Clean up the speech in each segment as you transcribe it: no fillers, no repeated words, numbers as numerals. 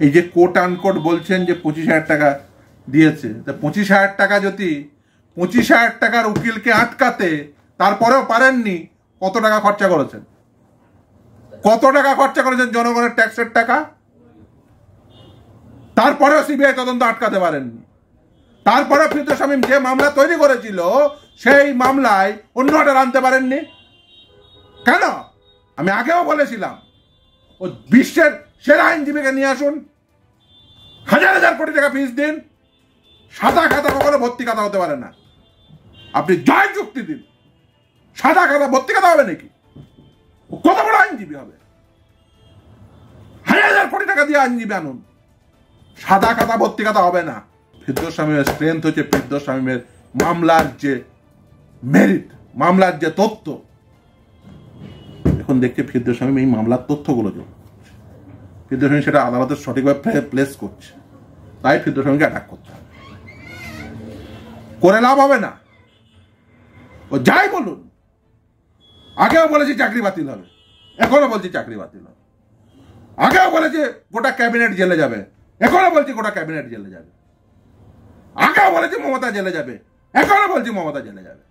এই যে coat unquote বলছেন যে 25,000 টাকা দিয়েছে, তা 25,000 টাকা যদি 25,000 টাকার উকিলকে আটকাতে তারপরেও পারেননি, কত টাকা খরচা করেছেন? কত টাকা খরচা করেছেন জনগণের ট্যাক্সের টাকা? তারপরেও সিবিআই তদন্ত আটকাতে পারেননি। তারপরে ফিরদৌস শামীম যে মামলা তৈরি করেছিল সেই মামলায় অন্য অর্ডার আনতে পারেননি কেন? আমি আগেও বলেছিলাম ও বিশ্বের সেরা আইনজীবীকে নিয়ে আসুন, 1000 কোটি টাকা ফিস দিন, সাদা খাতা কখনো ভর্তি খাতা হতে পারে না। আপনি জয় যুক্তি দিন, সাদা খাতা ভর্তি খাতা হবে নাকি? ও কত বড় আইনজীবী হবে? 1000 কোটি টাকা দিয়ে আইনজীবী আনুন, সাদা খাতা ভর্তি খাতা হবে না। ফিরদৌস শামীমের স্ট্রেংথ হচ্ছে ফিরদৌস শামীমের মামলার যে মেরিট, মামলার যে তথ্য। এখন দেখছে ফিরদৌস শামীম এই মামলার তথ্যগুলো ফিরদৌস শামীম সেটা আদালতের সঠিকভাবে প্লেস করছে, তাই ফিরদৌস শামীমকে অ্যাটাক করতে হবে। করে লাভ হবে না। ও যাই বলুন, আগেও বলেছি চাকরি বাতিল হবে, এখনো বলছি চাকরি বাতিল হবে। আগেও বলেছি গোটা ক্যাবিনেট জেলে যাবে, এখনো বলছি গোটা ক্যাবিনেট জেলে যাবে। আগেও বলেছি মমতা জেলে যাবে, এখনো বলছি মমতা জেলে যাবে।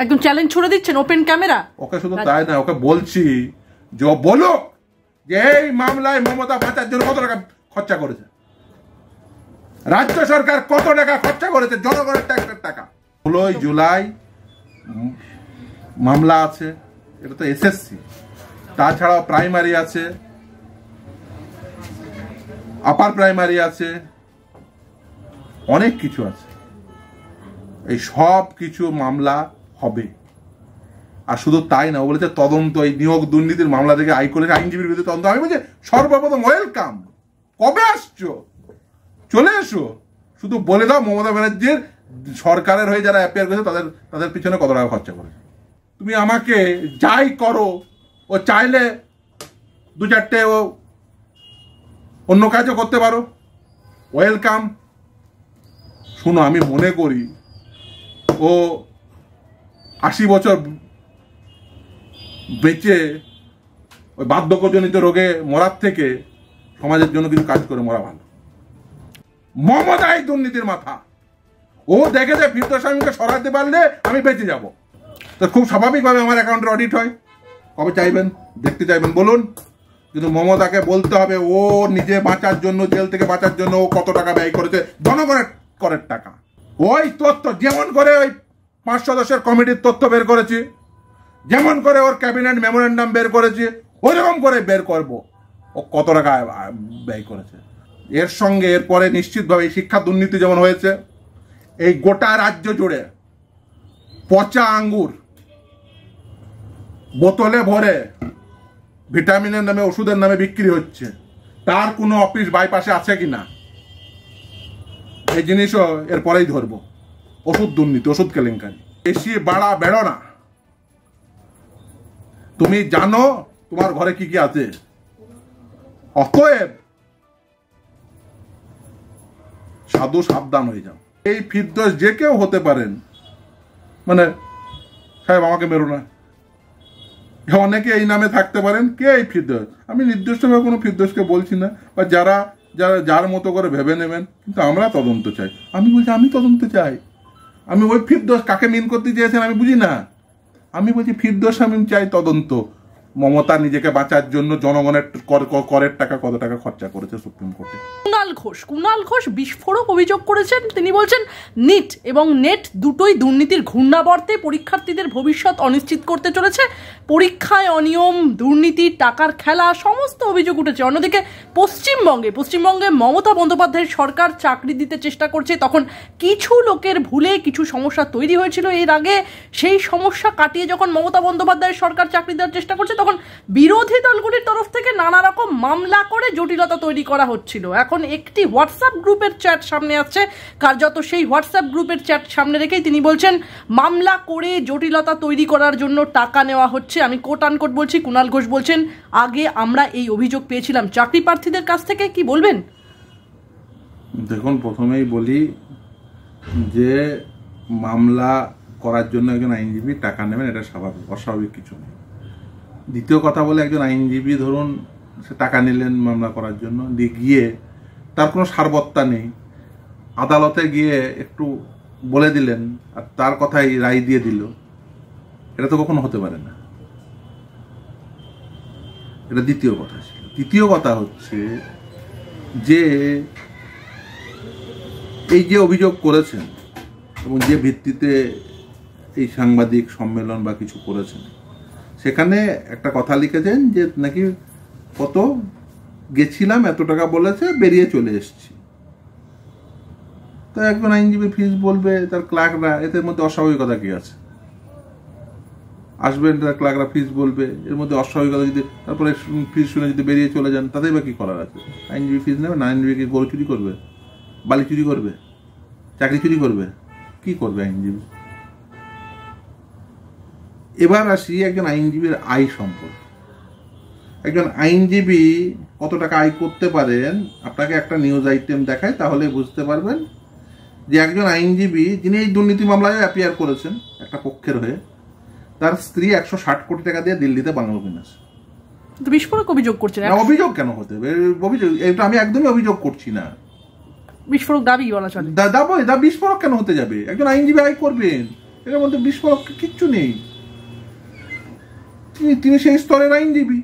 একদম চ্যালেঞ্জ ছুড়ে দিচ্ছেন ওপেন ক্যামেরা। ওকে শুধু তাই না, ওকে বলছি যে ও বলুক যে এই মামলায় মমতা বাঁচার জন্য কত টাকা খরচা করেছে, রাজ্য সরকার কত টাকা খরচা করেছে জনগণের ট্যাক্সের টাকা। 16 জুলাই মামলা আছে, এটা তো এসএসসি, তাছাড়াও প্রাইমারি আছে, আপার প্রাইমারি আছে, অনেক কিছু আছে। এই সব কিছু মামলা হবে। আর শুধু তাই না, ও বলেছে তদন্ত, এই নিয়োগ দুর্নীতির মামলা থেকে আইনজীবীর বিরুদ্ধে তদন্ত। আমি বলছি সর্বপ্রথম ওয়েলকাম, কবে আসছো, চলে এসো। শুধু বলে দাও মমতা ব্যানার্জির সরকারের হয়ে যারা অ্যাপিয়ার করেছে তাদের পিছনে কত টাকা খরচা করেছে। তুমি আমাকে যাই করো, ও চাইলে 2-4টে ও অন্য কাজও করতে পারো, ওয়েলকাম। শুনো, আমি মনে করি ও 80 বছর বেঁচে ওই বার্ধক্যজনিত রোগে মরার থেকে সমাজের জন্য কিছু কাজ করে মরা ভালো। মমতাই দুর্নীতির মাথা। ও দেখেছে ফিরদৌস শামীমকে সরাতে পারলে আমি বেঁচে যাব, তো খুব স্বাভাবিকভাবে আমার অ্যাকাউন্টের অডিট হয়। কবে চাইবেন, দেখতে চাইবেন বলুন। কিন্তু মমতাকে বলতে হবে ও নিজে বাঁচার জন্য, জেল থেকে বাঁচার জন্য ও কত টাকা ব্যয় করেছে জনগণের করের টাকা। ওই তথ্য যেমন করে ওই 5 সদস্যের কমিটির তথ্য বের করেছি, যেমন করে ওর ক্যাবিনেট মেমোরেন্ডাম বের করেছি, ওইরকম করে বের করব ও কত টাকা ব্যয় করেছে। এর সঙ্গে এরপরে নিশ্চিতভাবে শিক্ষা দুর্নীতি যেমন হয়েছে, এই গোটা রাজ্য জুড়ে পচা আঙ্গুর বোতলে ভরে ভিটামিনের নামে, ওষুধের নামে বিক্রি হচ্ছে, তার কোনো অফিস বাইপাসে আছে কিনা এই জিনিসও এরপরেই ধরবো। ওষুধ দুর্নীতি, ওষুধ কেলেঙ্কারি, বেশি বাড়া বেড়ো না। তুমি জানো তোমার ঘরে কি কি আছে, অতএব সাধু সাবধান হয়ে যাও। এই ফিরদৌস যে কেউ হতে পারেন, মানে সাহেব আমাকে মেরো না, অনেকে এই নামে থাকতে পারেন। কে এই ফিরদৌস? আমি নির্দিষ্টভাবে কোনো ফিরদৌসকে বলছি না, বা যারা যার মতো করে ভেবে নেবেন, কিন্তু আমরা তদন্ত চাই। আমি বলছি আমি তদন্ত চাই। আমি ওই ফিরদৌস কাকে মিন করতে চেয়েছেন আমি বুঝি না। আমি বলছি ফিরদৌস শামীম চাই তদন্ত। মমতা নিজেকে বাঁচার জন্য জনগণের করের টাকা কত টাকা খরচা করেছে সুপ্রিম কোর্টে। কুণাল ঘোষ বিস্ফোরক অভিযোগ করেছেন। তিনি বলছেন নিট এবং নেট দুটোই দুর্নীতির ঘূর্ণাবর্তে পরীক্ষার্থীদের ভবিষ্যৎ অনিশ্চিত করতে চলেছে। পরীক্ষায় অনিয়ম, দুর্নীতি, টাকার খেলা, সমস্ত অভিযোগ উঠেছে। অন্যদিকে পশ্চিমবঙ্গে মমতা বন্দ্যোপাধ্যায়ের সরকার চাকরি দিতে চেষ্টা করছে। তখন কিছু লোকের ভুলে কিছু সমস্যা তৈরি হয়েছিল এর আগে। সেই সমস্যা কাটিয়ে যখন মমতা বন্দ্যোপাধ্যায়ের সরকার চাকরি দেওয়ার চেষ্টা করছে, তখন বিরোধী দলগুলির তরফ থেকে নানা রকম মামলা করে জটিলতা তৈরি করা হচ্ছিল। এখন একটি হোয়াটসঅ্যাপ গ্রুপের চ্যাট সামনে আসছে, কার্যত সেই হোয়াটসঅ্যাপ গ্রুপের চ্যাট সামনে রেখেই তিনি বলছেন মামলা করে জটিলতা তৈরি করার জন্য টাকা নেওয়া হচ্ছে। আমি কোট আনকোট বলছি, কুণাল ঘোষ বলছেন আগে আমরা এই অভিযোগ পেয়েছিলাম চাকরি প্রার্থীদের কাছ থেকে। কি বলবেন? দেখুন, প্রথমেই বলি যে মামলা করার জন্য একজন আইনজীবী টাকা নেবেন, এটা স্বাভাবিক, অস্বাভাবিক কিছু নেই। দ্বিতীয় কথা বলে, একজন আইনজীবী ধরুন সে টাকা নিলেন মামলা করার জন্য, দিয়ে গিয়ে তার কোনো সারবত্তা নেই, আদালতে গিয়ে একটু বলে দিলেন আর তার কথাই রায় দিয়ে দিল, এটা তো কখনো হতে পারে না। এটা দ্বিতীয় কথা ছিল। তৃতীয় কথা হচ্ছে যে এই যে অভিযোগ করেছেন এবং যে ভিত্তিতে এই সাংবাদিক সম্মেলন বা কিছু করেছেন, সেখানে একটা কথা লিখেছেন যে নাকি কত গেছিলাম, এত টাকা বলেছে, বেরিয়ে চলে এসেছি। তো একজন আইনজীবী ফিস বলবে, তার ক্লার্করা, এদের মধ্যে অস্বাভাবিকতা কি আছে? আসবেন তার ক্লার্করা ফিস বলবে, এর মধ্যে অস্বাভাবিকতা যদি, তারপরে ফিস শুনে যদি বেরিয়ে চলে যান, তাদের বা কি করার আছে? আইনজীবী ফিস নেবে না? আইনজীবী কি গরু চুরি করবে, বালি চুরি করবে, চাকরি চুরি করবে? কি করবে আইনজীবী? এবার আসি একজন আইনজীবীর আয় সম্পর্কে। একজন আইনজীবী কত টাকা আয় করতে পারেন, আপনাকে একটা নিউজ আইটেম দেখায়, তাহলে বুঝতে পারবেন যে একজন আইনজীবী যিনি এই দুর্নীতি মামলায় অ্যাপিয়ার করেছেন একটা পক্ষের হয়ে, তার স্ত্রী 160 কোটি টাকা দিয়ে দিল্লিতে বাংলো কিনেছে। বিস্ফোরক অভিযোগ করছেন। অভিযোগ কেন হতে হবে? অভিযোগ, এটা আমি একদমই অভিযোগ করছি না, বিস্ফোরক দাবি বলা চলে। বিস্ফোরক কেন হতে যাবে? একজন আইনজীবী আয় করবেন, এর মধ্যে বিস্ফোরক কিচ্ছু নেই। তিনি সেই স্তরের আইনজীবী,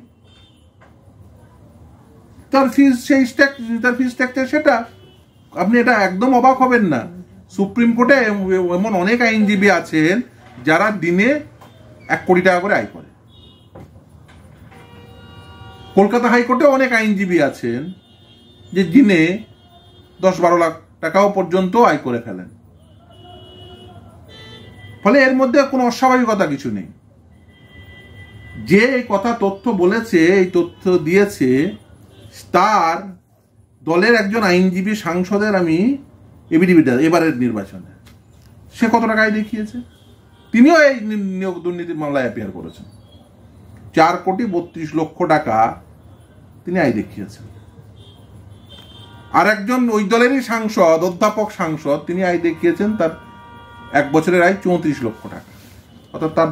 তার ফিস স্ট্রাকচার সেটা। আপনি এটা একদম অবাক হবেন না। সুপ্রিম কোর্টে এমন অনেক আইনজীবী আছেন যারা দিনে 1 কোটি টাকা করে আয় করে। কলকাতা হাইকোর্টে অনেক আইনজীবী আছেন যে দিনে 10-12 লাখ টাকাও পর্যন্ত আয় করে ফেলেন। ফলে এর মধ্যে কোনো অস্বাভাবিকতা কিছু নেই। যে কথা তথ্য বলেছে, এই তথ্য দিয়েছে, তার দলের একজন আইনজীবী সাংসদের আমি এবিডিবি এবারের নির্বাচনে সে কত টাকায় দেখিয়েছে। তিনিও এই নিয়োগ দুর্নীতির মামলায় অ্যাপিয়ার করেছেন। 4,32,00,000 টাকা তিনি আয় দেখিয়েছেন। আর একজন ওই দলেরই সাংসদ, অধ্যাপক সাংসদ, তিনি আয় দেখিয়েছেন তার 1 বছরের আয় 34 লক্ষ টাকা। অর্থাৎ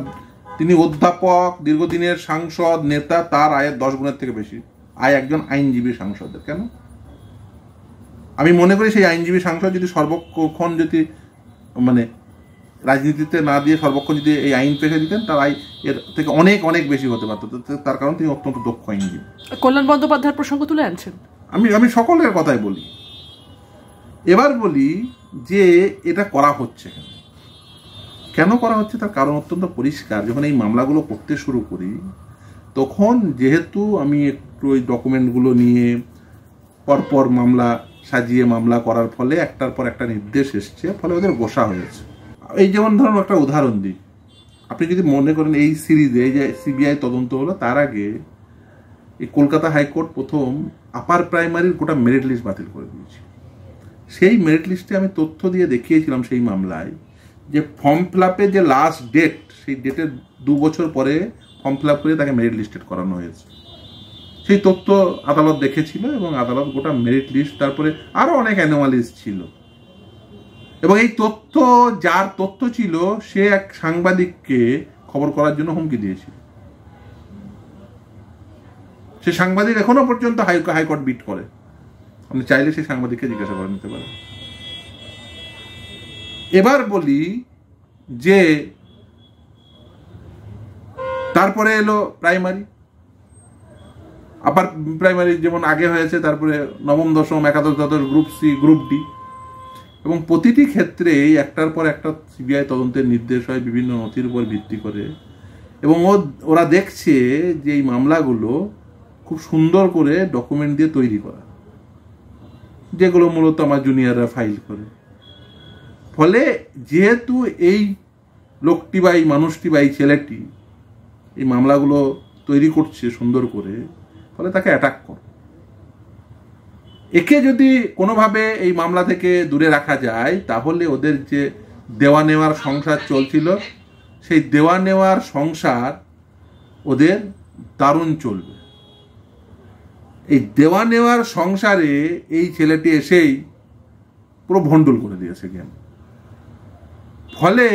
তিনি অধ্যাপক, দীর্ঘদিনের সাংসদ, নেতা, তার আয়ের 10 গুণের থেকে বেশি আয় একজন আইনজীবী সাংসদের। কেন? আমি মনে করি সেই আইনজীবী সাংসদ যদি সর্বক্ষণ যদি মানে রাজনীতিতে না দিয়ে সর্বক্ষণ যদি এই আইন পেশা দিতেন, তার আয় এর থেকে অনেক অনেক বেশি হতে পারত। তার কারণ তিনি অত্যন্ত দক্ষ আইনজীবী। কল্যাণ বন্দ্যোপাধ্যায়ের প্রসঙ্গ তুলে আনছেন। আমি সকলের কথাই বলি। এবার বলি যে এটা করা হচ্ছে কেন করা হচ্ছে, তার কারণ অত্যন্ত পরিষ্কার। যখন এই মামলাগুলো করতে শুরু করি, তখন যেহেতু আমি একটু ওই ডকুমেন্টগুলো নিয়ে পরপর মামলা সাজিয়ে মামলা করার ফলে একটার পর একটা নির্দেশ এসছে, ফলে ওদের গোসা হয়েছে। এই যেমন ধরুন একটা উদাহরণ দিই, আপনি যদি মনে করেন এই সিরিজে এই যে সিবিআই তদন্ত হলো, তার আগে এই কলকাতা হাইকোর্ট প্রথম আপার প্রাইমারির গোটা মেরিট লিস্ট বাতিল করে দিয়েছে। সেই মেরিট লিস্টে আমি তথ্য দিয়ে দেখিয়েছিলাম সেই মামলায় যে ফর্ম ফিল আপের যে লাস্ট ডেট, সেই ডেটের 2 বছর পরে ফর্ম ফিল আপ করে তাকে মেরিট লিস্টেড করানো হয়েছে। সেই তথ্য আদালত দেখেছিল এবং আদালত গোটা মেরিট লিস্ট, তারপরে আরো অনেক অ্যানোমালিস ছিল, এবং এই তথ্য যার তথ্য ছিল সে এক সাংবাদিককে খবর করার জন্য হুমকি দিয়েছিল। সে সাংবাদিক এখনো পর্যন্ত হাইকোর্ট বিট করে। আপনি চাইলে সেই সাংবাদিককে জিজ্ঞাসা করে নিতে পারেন। এবার বলি যে তারপরে এলো প্রাইমারি, আপার প্রাইমারি যেমন আগে হয়েছে, তারপরে নবম, দশম, একাদশ, দ্বাদশ, গ্রুপ সি, গ্রুপ ডি, এবং প্রতিটি ক্ষেত্রেই একটার পর একটা সিবিআই তদন্তের নির্দেশ হয় বিভিন্ন নথির উপর ভিত্তি করে, এবং ওরা দেখছে যে এই মামলাগুলো খুব সুন্দর করে ডকুমেন্ট দিয়ে তৈরি করা, যেগুলো মূলত আমার জুনিয়ররা ফাইল করে। ফলে যেহেতু এই লোকটি বা এই মানুষটি বা এই ছেলেটি এই মামলাগুলো তৈরি করছে সুন্দর করে, ফলে তাকে অ্যাটাক করে। একে যদি কোনোভাবে এই মামলা থেকে দূরে রাখা যায়, তাহলে ওদের যে দেওয়া নেওয়ার সংসার চলছিল, সেই দেওয়া নেওয়ার সংসার ওদের দারুণ চলবে। এই দেওয়া নেওয়ার সংসারে এই ছেলেটি এসেই পুরো ভণ্ডুল করে দিয়েছে গেম। ফলে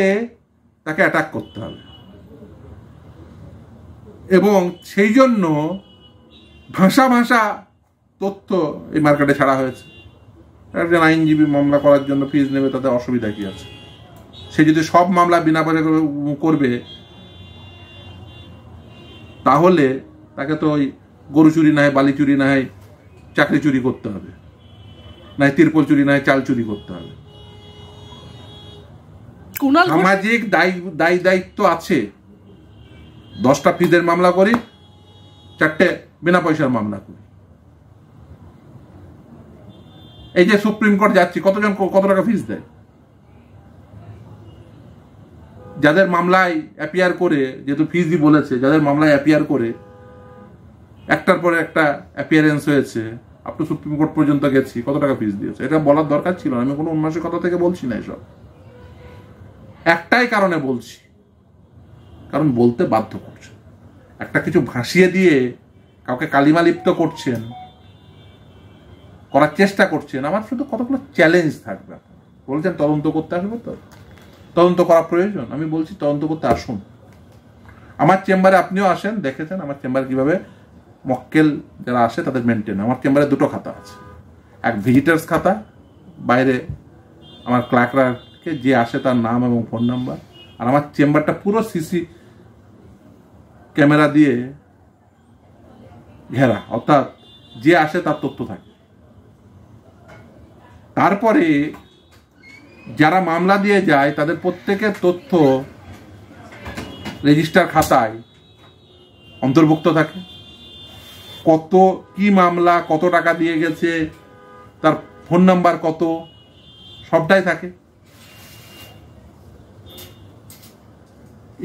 তাকে অ্যাটাক করতে হবে, এবং সেই জন্য ভাষা ভাষা তথ্য এই মার্কেটে ছাড়া হয়েছে। একজন আইনজীবী মামলা করার জন্য ফিজ নেবে, তাতে অসুবিধা কি আছে? সে যদি সব মামলা বিনা পয়সা করবে, তাহলে তাকে তো ওই গরু চুরি না হয়, বালি চুরি না হয়, চাকরি চুরি করতে হবে, না তিরপল চুরি না হয়, চাল চুরি করতে হবে। সামাজিক দায়ী দায়িত্ব আছে। 10টা ফিজের মামলা করি, 4টে বিনা পয়সার মামলা করি। এই যে সুপ্রিম কোর্ট যাচ্ছি, কতজন কত টাকা ফিজ দেয়? যাদের মামলায় অ্যাপিয়ার করে, যেহেতু ফিজই বলেছে, যাদের মামলায় অ্যাপিয়ার করে একটার পরে একটা অ্যাপিয়ারেন্স হয়েছে, আপ টু সুপ্রিম কোর্ট পর্যন্ত গেছি, কত টাকা ফিজ দিয়েছে? এটা বলার দরকার ছিল না। আমি কোনো উন্মাসের কথা থেকে বলছি না এসব। একটাই কারণে বলছি, কারণ বলতে বাধ্য করছে। একটা কিছু ভাসিয়ে দিয়ে কাউকে কালিমা লিপ্ত করছেন, করার চেষ্টা করছেন। আমার শুধু কতগুলো চ্যালেঞ্জ থাকবে। বলছেন তদন্ত করতে আসবো, তো তদন্ত করা প্রয়োজন। আমি বলছি তদন্ত করতে আসুন। আমার চেম্বারে আপনিও আসেন, দেখেছেন আমার চেম্বার কিভাবে মক্কেল যারা আসে তাদের মেনটেন। আমার চেম্বারে 2টো খাতা আছে, এক ভিজিটার্স খাতা, বাইরে আমার ক্লার্করাকে যে আসে তার নাম এবং ফোন নাম্বার, আর আমার চেম্বারটা পুরো সিসি ক্যামেরা দিয়ে ঘেরা, অর্থাৎ যে আসে তার তথ্য থাকে। তারপরে যারা মামলা দিয়ে যায় তাদের প্রত্যেকের তথ্য রেজিস্টার খাতায় অন্তর্ভুক্ত থাকে। কত কি মামলা, কত টাকা দিয়ে গেছে, তার ফোন নাম্বার কত, সবটাই থাকে।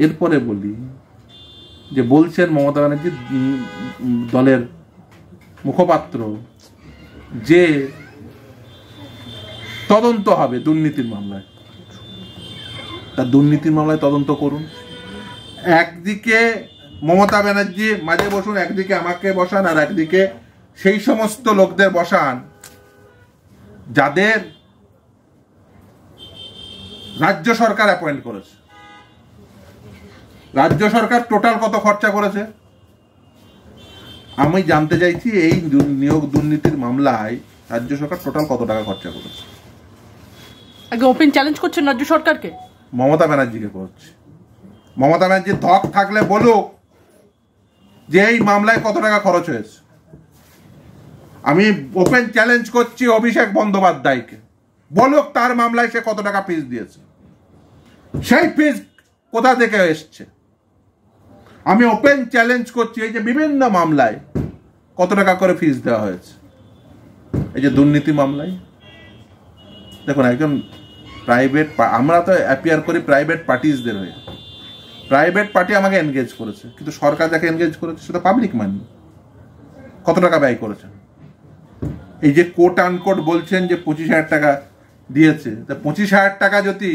এরপরে বলি যে বলছেন মমতা ব্যানার্জি দলের মুখপাত্র যে তদন্ত হবে দুর্নীতির মামলায়। তা দুর্নীতির মামলায় তদন্ত করুন। একদিকে মমতা ব্যানার্জি মাঝে বসুন, একদিকে আমাকে বসান, আর একদিকে সেই সমস্ত লোকদের বসান যাদের রাজ্য সরকার অ্যাপয়েন্ট করেছে। রাজ্য সরকার টোটাল কত খরচা করেছে আমি জানতে চাইছি। এই নিয়োগ দুর্নীতির মামলায় রাজ্য সরকার টোটাল কত টাকা খরচা করেছে? আগে ওপেন চ্যালেঞ্জ করছেন রাজ্য সরকারকে, মমতা ব্যানার্জিকে করছে। মমতা ব্যানার্জির ধক থাকলে বলুক যে এই মামলায় কত টাকা খরচ হয়েছে। আমি ওপেন চ্যালেঞ্জ করছি অভিষেক বন্দ্যোপাধ্যায়কে, বলুক তার মামলায় সে কত টাকা ফিস দিয়েছে, সেই ফিস কোথা থেকে এসছে। আমি ওপেন চ্যালেঞ্জ করছি এই যে বিভিন্ন মামলায় কত টাকা করে ফিস দেওয়া হয়েছে। এই যে দুর্নীতি মামলায় দেখুন, একজন প্রাইভেট, আমরা তো অ্যাপিয়ার করি প্রাইভেট পার্টিসদের হয়ে, প্রাইভেট পার্টি আমাকে এনগেজ করেছে, কিন্তু সরকার যাকে এনগেজ করেছে সেটা পাবলিক মানি। কত টাকা ব্যয় করেছেন? এই যে কোট আনকোট বলছেন যে 25,000 টাকা দিয়েছে, তা 25,000 টাকা যদি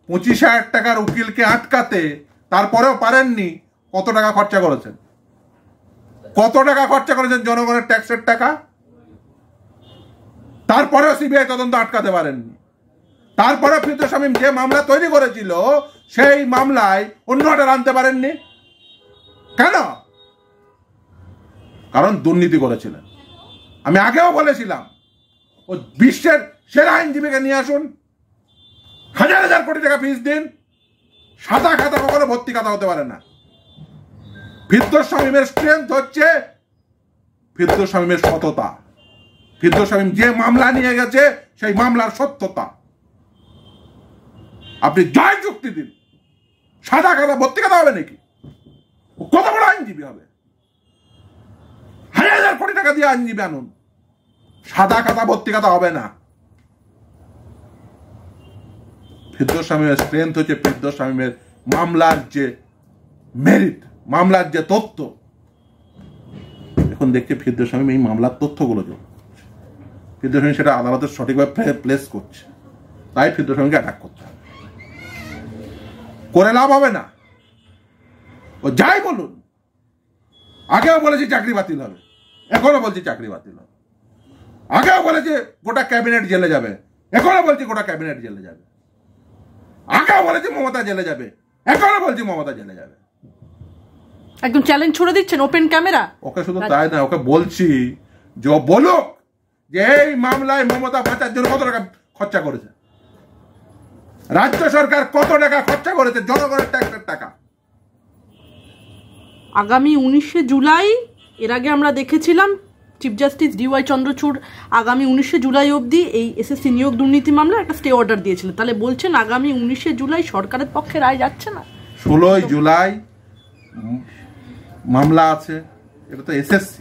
25,000 টাকার উকিলকে আটকাতে তারপরেও পারেননি, কত টাকা খরচা করেছেন? কত টাকা খরচা করেছেন জনগণের ট্যাক্সের টাকা? তারপরেও সিবিআই তদন্ত আটকাতে পারেননি। তারপরে ফিরদৌস শামীম যে মামলা তৈরি করেছিল সেই মামলায় অন্য অর্ডার আনতে পারেননি কেন? কারণ দুর্নীতি করেছিলেন। আমি আগেও বলেছিলাম ও বিশ্বের সেরা আইনজীবীকে নিয়ে আসুন, 1,000 কোটি টাকা ফিস দিন, সাদা খাতা কখনো ভর্তি খাতা হতে পারে না। ফিরদৌস শামীমের স্ট্রেংথ হচ্ছে ফিরদৌস শামীমের সততা, ফিরদৌস শামীম যে মামলা নিয়ে গেছে সেই মামলার সত্যতা। আপনি জয় যুক্তি দিন, সাদা খাতা ভর্তি খাতা হবে নাকি? কত বড় আইনজীবী হবে? 1,000 কোটি টাকা দিয়ে আইনজীবী আনুন, সাদা খাতা ভর্তি খাতা হবে না। ফিরদৌস শামীমের স্ট্রেংথ হচ্ছে ফিরদৌস শামীমের মামলার যে মেরিট, মামলার যে তথ্য। এখন দেখছে ফিরদৌস শামীম এই মামলার তথ্যগুলো ফিরদৌস শামীম সেটা আদালতের সঠিকভাবে প্লেস করছে, তাই ফিরদৌস শামীমকে অ্যাটাক করতে হবে। করে লাভ হবে না। ও যাই বলুন, আগেও বলেছি চাকরি বাতিল হবে, এখনো বলছি চাকরি বাতিল হবে। আগেও বলেছি গোটা ক্যাবিনেট জেলে যাবে, এখনো বলছি গোটা ক্যাবিনেট জেলে যাবে। আগেও বলেছি মমতা জেলে যাবে, এখনো বলছি মমতা জেলে যাবে। একদম চ্যালেঞ্জ ছুড়ে দিচ্ছেন ওপেন ক্যামেরা। ওকে শুধু তাই না, ওকে বলছি যে ও বলো যে এই মামলায় মমতা বাঁচার জন্য কত টাকা খরচা করেছে, রাজ্য সরকার কত টাকা খরচা করেছে জনগণের ট্যাক্সের টাকা। আগামী 19শে জুলাই, এর আগে আমরা দেখেছিলাম চিফ জাস্টিস DY চন্দ্রচূড় আগামী 19শে জুলাই অবধি এই SSC নিয়োগ দুর্নীতি মামলা একটা স্টে অর্ডার দিয়েছিলেন। তাহলে বলছেন আগামী 19শে জুলাই সরকারের পক্ষে রায় যাচ্ছে না? 16ই জুলাই মামলা আছে, এটা তো SSC,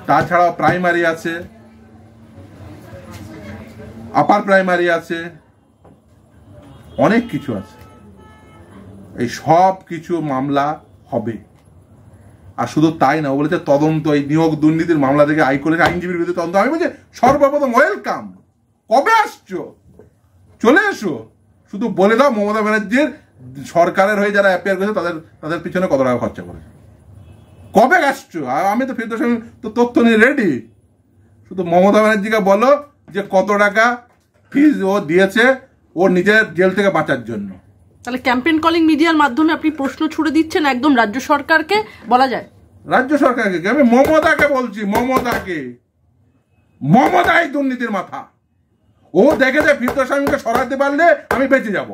তাছাড়াও প্রাইমারি আছে, আপার প্রাইমারি আছে, অনেক কিছু আছে। এই সব কিছু মামলা হবে। আর শুধু তাই না, ও বলেছে তদন্ত, এই নিয়োগ দুর্নীতির মামলা থেকে আইনজীবীর বিরুদ্ধে তদন্ত। আমি বলছি সর্বপ্রথম ওয়েলকাম, কবে আসছো, চলে এসো, শুধু বলে দাও মমতা ব্যানার্জির সরকারের হয়ে যারা অ্যাপিয়ার করেছে তাদের পিছনে কত টাকা খরচা করেছে, কবে আসছো। আর আমি তো ফিরদৌস শামীম তো তথ্য নিয়ে রেডি, শুধু মমতা ব্যানার্জিকে বলো যে কত টাকা ফিজ ও দিয়েছে ওর নিজের জেল থেকে বাঁচার জন্য। তাহলে ক্যাম্পেইন কলিং মিডিয়ার মাধ্যমে আপনি প্রশ্ন ছুড়ে দিচ্ছেন একদম রাজ্য সরকারকে, বলা যায় রাজ্য সরকারকে, আমি মমতাকে বলছি, মমতাই দুর্নীতির মাথা। ও দেখেছে ফিরদৌস শামীমকে সরাতে পারলে আমি বেঁচে যাব।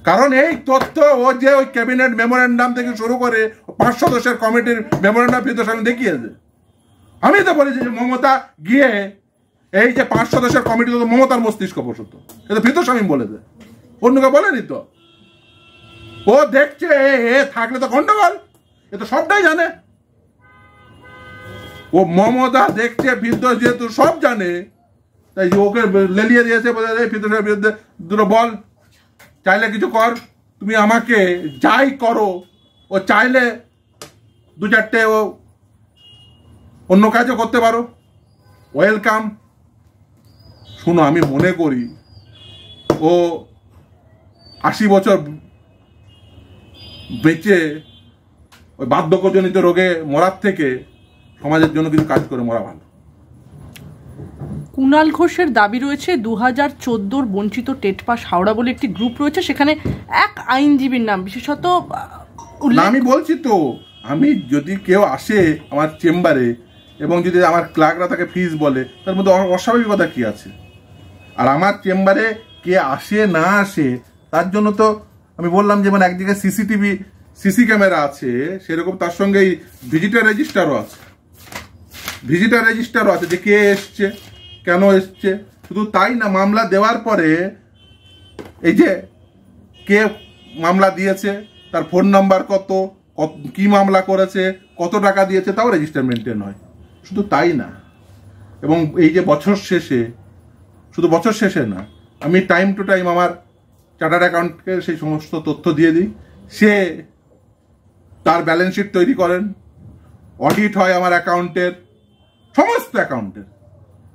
কারণ এই তথ্য ও যে ওই ক্যাবিনেট মেমোরেন্ডাম থেকে শুরু করে 5 সদস্যের কমিটির মেমোরেন্ডাম ফিরদৌস শামীম দেখিয়েছে। আমি তো বলেছি যে মমতা গিয়ে এই যে 5 সদস্যের কমিটি তো মমতার মস্তিষ্ক প্রসূত, এটা ফিরদৌস শামীম বলেছে, অন্যকে বলেনি তো। ও দেখছে এ থাকলে তো গন্ডগোল, এ তো সবটাই জানে। ও মমতা দেখছে ফিরদৌস যেহেতু সব জানে, তাই ওকে লেলিয়ে দিয়েছে, ফিরদৌসের বিরুদ্ধে দুটো বল, চাইলে কিছু কর, তুমি আমাকে যাই করো। ও চাইলে 2-4টে ও অন্য কাজও করতে পারো, ওয়েলকাম। শুনো, আমি মনে করি ও 80 বছর বেঁচে ওই বার্ধক্যজনিত রোগে মরার থেকে সমাজের জন্য কিছু কাজ করে মরা ভালো। কুণাল ঘোষের দাবি রয়েছে 2014 বঞ্চিত টেট পাস হাওড়া বলে একটি গ্রুপ রয়েছে, সেখানে এক আইনজীবীর নাম বিশেষত আমি বলছি তো, আমি যদি কেউ আসে আমার চেম্বারে এবং যদি আমার ক্লার্করা তাকে ফিস বলে, তার মধ্যে অস্বাভাবিকতা কি আছে? আর আমার চেম্বারে কে আসে না আসে তার জন্য তো আমি বললাম যে মানে একদিকে সিসি ক্যামেরা আছে, সেরকম তার সঙ্গে ভিজিটার রেজিস্টারও আছে, যে কে এসছে, কেন এসছে। শুধু তাই না, মামলা দেওয়ার পরে এই যে কে মামলা দিয়েছে, তার ফোন নাম্বার কত, কি মামলা করেছে, কত টাকা দিয়েছে, তাও রেজিস্টার মেনটেন হয়। শুধু তাই না, এবং এই যে বছর শেষে, শুধু বছর শেষে না, আমি টাইম টু টাইম আমার চার্টার্ড অ্যাকাউন্টকে সেই সমস্ত তথ্য দিয়ে দিই, সে তার ব্যালেন্স শিট তৈরি করেন, অডিট হয় আমার অ্যাকাউন্টের, সমস্ত অ্যাকাউন্টের।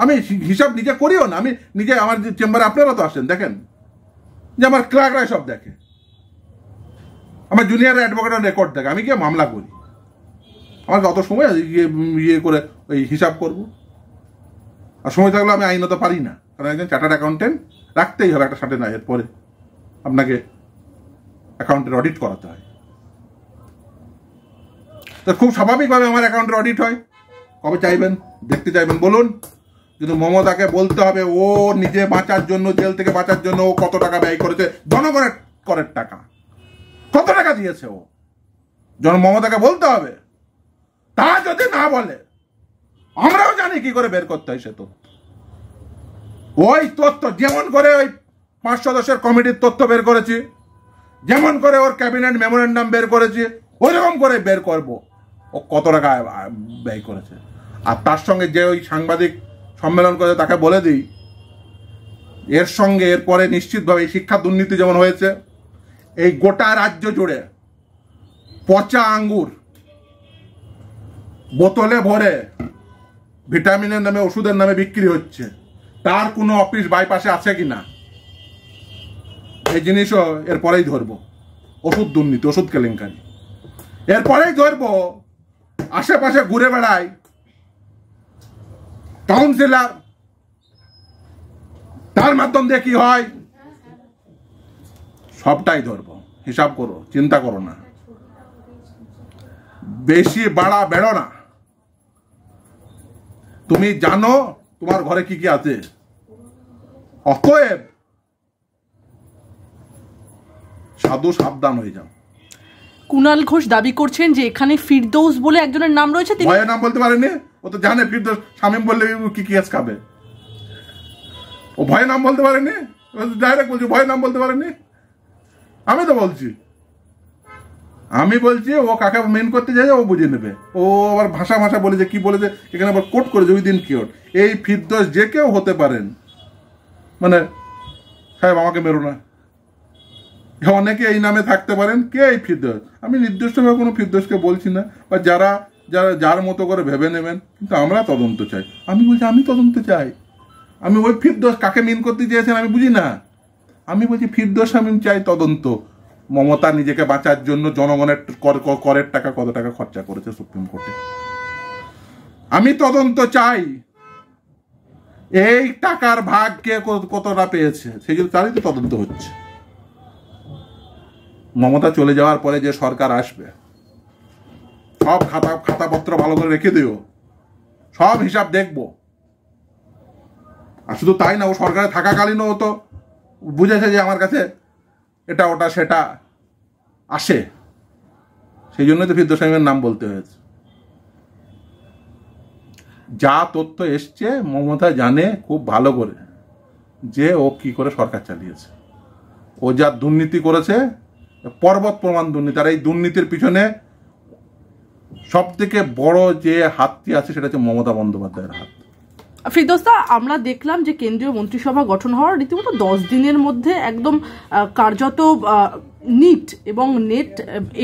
আমি হিসাব নিজে করিও না, আমি নিজে আমার চেম্বারে আপনারা তো আসেন, দেখেন যে আমার ক্লার্করা সব দেখে, আমার জুনিয়র অ্যাডভোকেটের রেকর্ড দেখে, আমি গিয়ে মামলা করি। আমার অত সময় ইয়ে করে ওই হিসাব করব, আর সময় থাকলে আমি আইনত পারি না, কারণ একজন চার্টার্ড অ্যাকাউন্টেন্ট রাখতেই হবে একটা সার্টেন আয়ের পরে আপনাকে অ্যাকাউন্টের অডিট করাতে হয়। তো খুব স্বাভাবিকভাবে আমার অ্যাকাউন্টের অডিট হয়। কবে চাইবেন, দেখতে চাইবেন বলুন। কিন্তু মমতাকে বলতে হবে ও নিজে বাঁচার জন্য, জেল থেকে বাঁচার জন্য ও কত টাকা ব্যয় করেছে, জনগণের করের টাকা কত টাকা দিয়েছে ও, মমতাকে বলতে হবে। তা যদি না বলে, আমরাও জানি কি করে বের করতে হয় সে তথ্য। ওই তথ্য যেমন করে ওই 5 সদস্যের কমিটির তথ্য বের করেছি, যেমন করে ওর ক্যাবিনেট মেমোরেন্ডাম বের করেছি, ওইরকম করে বের করব ও কত টাকা ব্যয় করেছে। আর তার সঙ্গে যে ওই সাংবাদিক সম্মেলন করে তাকে বলে দিই, এর সঙ্গে এরপরে নিশ্চিতভাবে শিক্ষা দুর্নীতি যেমন হয়েছে, এই গোটা রাজ্য জুড়ে পচা আঙ্গুর বোতলে ভরে ভিটামিনের নামে, ওষুধের নামে বিক্রি হচ্ছে, তার কোনো অফিস বাইপাসে আছে কিনা, এই জিনিসও এরপরেই ধরবো। ওষুধ দুর্নীতি, ওষুধ কেলেঙ্কারি এরপরেই ধরবো। আশেপাশে ঘুরে বেড়ায় কাউন্সিলর, তার মাধ্যম দিয়ে কি হয় সবটাই ধরবো। হিসাব করো, চিন্তা করো না। বেশি বাড়া বেড়ো না। তুমি জানো তোমার ঘরে কি কি আছে, অতএব সাধু সাবধান হয়ে যাও। কুণাল ঘোষ দাবি করছেন যে এখানে ফিরদৌস বলে একজনের নাম রয়েছে, তিনি ভয়ের নাম বলতে পারেনি, ও তো জানে ফিরদৌস শামীম বললে কি কি খাবে, ও ভয়ের নাম বলতে পারেনি, ডাইরেক্ট বলছি ভয়ের নাম বলতে পারেনি। আমি তো বলছি, আমি বলছি ও কাকে মেন করতে যায় ও বুঝে নেবে। ও আবার ভাষা ভাষা বলে যে কি বলেছে এখানে আবার কোট করেছে ওই দিন কিওর। এই ফিরদৌস যে কেউ হতে পারেন, মানে সাহেব আমাকে মেরো না, অনেকে এই নামে থাকতে পারেন। কে এই ফিরদৌস? আমি নির্দিষ্টভাবে কোনো ফিরদৌসকে বলছি না, বা যারা যারা যার মতো করে ভেবে নেবেন, কিন্তু আমরা তদন্ত চাই। আমি বলছি আমি তদন্ত চাই। আমি ওই ফিরদৌস কাকে মিন করতে চেয়েছেন আমি বুঝি না। আমি বলছি ফিরদৌস আমি চাই তদন্ত। মমতা নিজেকে বাঁচার জন্য জনগণের করের টাকা কত টাকা খরচা করেছে সুপ্রিম কোর্টে, আমি তদন্ত চাই। এই টাকার ভাগ কে কতটা পেয়েছে সেগুলো তারই তো তদন্ত হচ্ছে। মমতা চলে যাওয়ার পরে যে সরকার আসবে, সব খাতাপত্র ভালো করে রেখে দিও, সব হিসাব দেখবো। আর শুধু তাই না, ও সরকারে থাকাকালীনও তো বুঝেছে যে আমার কাছে এটা ওটা সেটা আসে, সেই জন্যই তো ফিরদৌস শামীমের নাম বলতে হয়েছে। যা তথ্য এসছে মমতা জানে খুব ভালো করে যে ও কি করে সরকার চালিয়েছে। ও যা দুর্নীতি করেছে, পর্বত প্রমাণ দুর্নীতি। আর এই দুর্নীতির পিছনে সব থেকে বড় যে হাতটি আছে সেটা হচ্ছে মমতা বন্দ্যোপাধ্যায়ের হাত। ফিরদৌসদা, আমরা দেখলাম যে কেন্দ্রীয় মন্ত্রিসভা গঠন হওয়ার রীতিমতো 10 দিনের মধ্যে একদম কার্যত নিট এবং নেট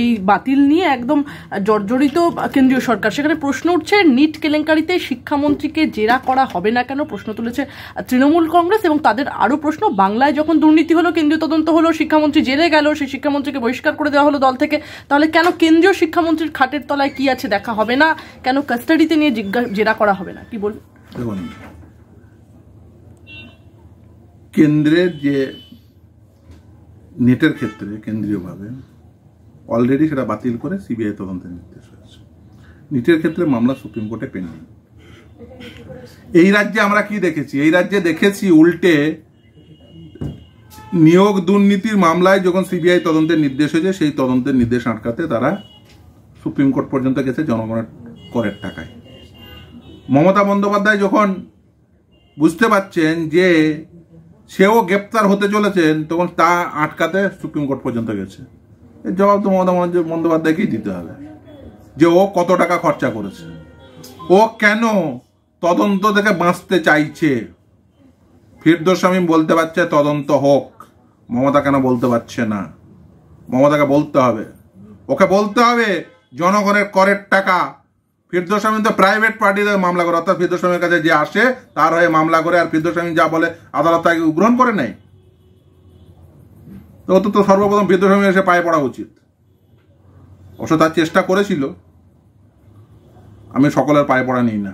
এই বাতিল নিয়ে একদম জর্জরিত কেন্দ্রীয় সরকার। সেখানে প্রশ্ন উঠছে, নিট কেলেঙ্কারিতে শিক্ষামন্ত্রীকে জেরা করা হবে না কেন? প্রশ্ন তুলেছে তৃণমূল কংগ্রেস। এবং তাদের আরও প্রশ্ন, বাংলায় যখন দুর্নীতি হলো, কেন্দ্রীয় তদন্ত হলো, শিক্ষামন্ত্রী জেলে গেল, সেই শিক্ষামন্ত্রীকে বহিষ্কার করে দেওয়া হলো দল থেকে, তাহলে কেন কেন্দ্রীয় শিক্ষামন্ত্রীর খাটের তলায় কি আছে দেখা হবে না? কেন কাস্টাডিতে নিয়ে জেরা করা হবে না? কি বলবেন? দেখুন, কেন্দ্রের যে নেটের ক্ষেত্রে কেন্দ্রীয়ভাবে অলরেডি সেটা বাতিল করে সিবিআই তদন্তের নির্দেশ হয়েছে। নিটের ক্ষেত্রে মামলা সুপ্রিম কোর্টে পেন্ডিং। এই রাজ্যে আমরা কি দেখেছি? এই রাজ্যে দেখেছি উল্টে নিয়োগ দুর্নীতির মামলায় যখন সিবিআই তদন্তের নির্দেশ হয়েছে, সেই তদন্তের নির্দেশ আটকাতে তারা সুপ্রিম কোর্ট পর্যন্ত গেছে জনগণের করের টাকায়। মমতা বন্দ্যোপাধ্যায় যখন বুঝতে পারছেন যে সেও গ্রেপ্তার হতে চলেছেন, তখন তা আটকাতে সুপ্রিম কোর্ট পর্যন্ত গেছে। এর জবাব তো মমতা বন্দ্যোপাধ্যায়কেই দিতে হবে যে ও কত টাকা খরচা করেছে, ও কেন তদন্ত থেকে বাঁচতে চাইছে। ফিরদৌস শামীম বলতে পারছে তদন্ত হোক, মমতা কেন বলতে পারছে না? মমতাকে বলতে হবে, ওকে বলতে হবে জনগণের করের টাকা। ফিরদৌস শামীম তো প্রাইভেট পার্টিতে মামলা করে, অর্থাৎ ফিরদৌস শামীমের কাছে যে আসে তার হয়ে মামলা করে, আর ফিরদৌস শামীম যা বলে আদালত তাকে গ্রহণ করে নেয়। তো সর্বপ্রথম ফিরদৌস শামীম এসে পায়ে পড়া উচিত। অবশ্য তার চেষ্টা করেছিল, আমি সকলের পায়ে পড়া নিই না।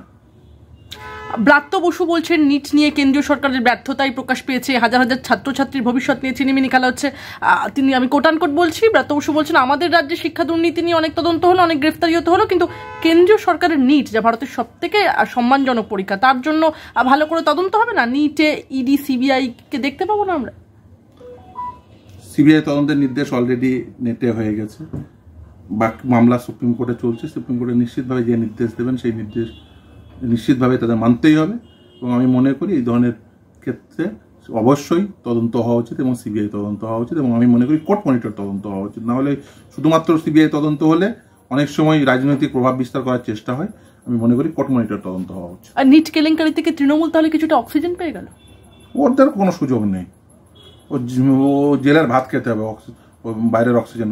ব্রাত্য বসু বলছেন নিট নিয়ে কেন্দ্রীয় সরকারের ব্যর্থতাই প্রকাশ পেয়েছে, হাজার হাজার ছাত্রছাত্রীর ভবিষ্যৎ নিয়ে চিনিমিনি খেলা হচ্ছে। তিনি, আমি কোটানকোট বলছি, ব্রাত্য বসু বলছেন আমাদের রাজ্যে শিক্ষা দুর্নীতি নিয়ে অনেক তদন্ত হলো, অনেক গ্রেফতারিও তো হলো, কিন্তু কেন্দ্রীয় সরকারের নিট, যা ভারতের সব থেকে সম্মানজনক পরীক্ষা, তার জন্য ভালো করে তদন্ত হবে না? নিটে ইডি সিবিআই কে দেখতে পাবো না আমরা? সিবিআই তদন্তের নির্দেশ অলরেডি নেটে হয়ে গেছে, বাকি মামলা সুপ্রিম কোর্টে চলছে। সুপ্রিম কোর্টে নিশ্চিতভাবে যে নির্দেশ দেবেন সেই নির্দেশ নিশ্চিতভাবে তাদের মানতেই হবে। এবং আমি মনে করি এই ধরনের ক্ষেত্রে অবশ্যই তদন্ত হওয়া উচিত এবং সিবিআই তদন্ত হওয়া উচিত, এবং আমি মনে করি কোর্ট মনিটর তদন্ত হওয়া উচিত। না হলে শুধুমাত্র সিবিআই তদন্ত হলে অনেক সময় রাজনৈতিক প্রভাব বিস্তার করার চেষ্টা হয়। আমি মনে করি কোর্ট মনিটর তদন্ত হওয়া উচিত। আর নিট কেলেঙ্কারি থেকে তৃণমূল তাহলে কিছুটা অক্সিজেন পেয়ে গেল? ওদের কোনো সুযোগ নেই, ও জেলের ভাত খেতে হবে, বাইরের অক্সিজেন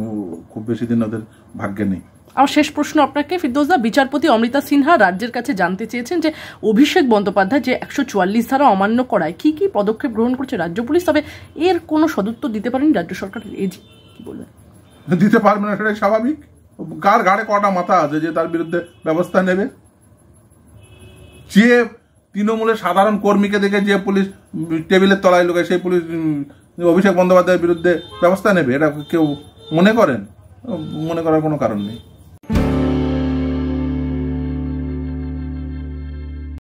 খুব বেশি দিন ওদের ভাগ্যে নেই। আমার শেষ প্রশ্ন আপনাকে ফিরদৌসদা, বিচারপতি অমৃতা সিনহা রাজ্যের কাছে জানতে চেয়েছেন যে অভিষেক বন্দ্যোপাধ্যায় যে 144 ধারা অমান্য করায় কি কি পদক্ষেপ গ্রহণ করছে রাজ্য পুলিশ, তবে এর কোনো সদুত্তর দিতে পারেনি রাজ্য সরকারের এজি, কি বলবেন? দিতে পারবে না, সেটাই স্বাভাবিক। কার ঘাড়ে কটা মাথা আছে যে তার বিরুদ্ধে ব্যবস্থা নেবে? যে তৃণমূলের সাধারণ কর্মীকে দেখে যে পুলিশ টেবিলের তলায় লোকে, সেই পুলিশ অভিষেক বন্দ্যোপাধ্যায়ের বিরুদ্ধে ব্যবস্থা নেবে, এটা কেউ মনে করেন? মনে করার কোনো কারণ নেই।